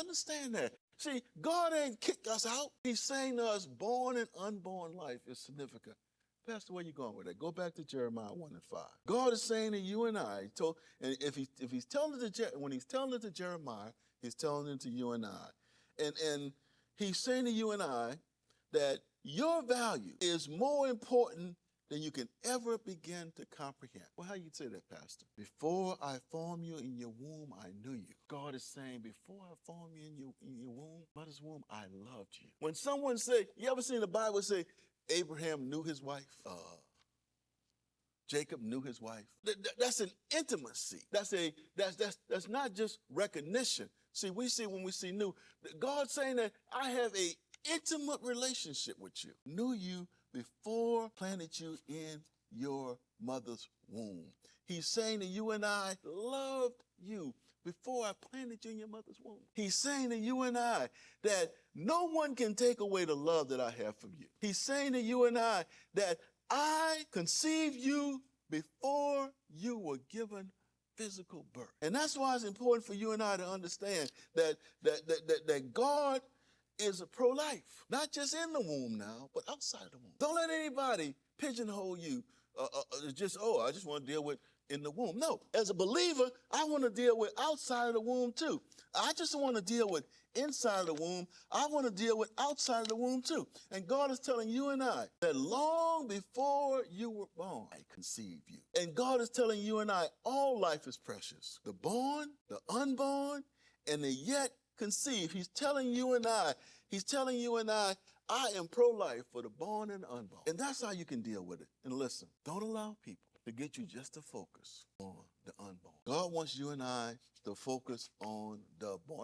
Understand that. See, God ain't kicked us out. He's saying to us, born and unborn life is significant. Pastor, where you going with that? Go back to Jeremiah 1 and 5. God is saying to you and I, and if he's telling it to when he's telling it to Jeremiah, he's telling it to you and I. And he's saying to you and I that your value is more important than you can ever begin to comprehend. Well, how you say that, Pastor? Before I formed you in your womb, I knew you. God is saying, before I formed you in your womb, mother's womb, I loved you. When someone say, you ever seen the Bible say, Abraham knew his wife? Jacob knew his wife. That's an intimacy. That's not just recognition. See, when we see new, God's saying that I have a intimate relationship with you. Knew you before planted you in your mother's womb. He's saying that you and I loved you before I planted you in your mother's womb. He's saying to you and I that no one can take away the love that I have from you. He's saying to you and I that I conceived you before you were given physical birth. And that's why it's important for you and I to understand that God is a pro-life, not just in the womb now, but outside the womb. Don't let anybody pigeonhole you I just want to deal with in the womb. No, as a believer, I want to deal with outside of the womb too. I just want to deal with inside of the womb. I want to deal with outside of the womb too. And God is telling you and I that long before you were born, I conceived you. And God is telling you and I all life is precious. The born, the unborn, and the yet conceived. He's telling you and I, I am pro-life for the born and the unborn. And that's how you can deal with it. And listen, don't allow people to get you just to focus on the unborn. God wants you and I to focus on the born.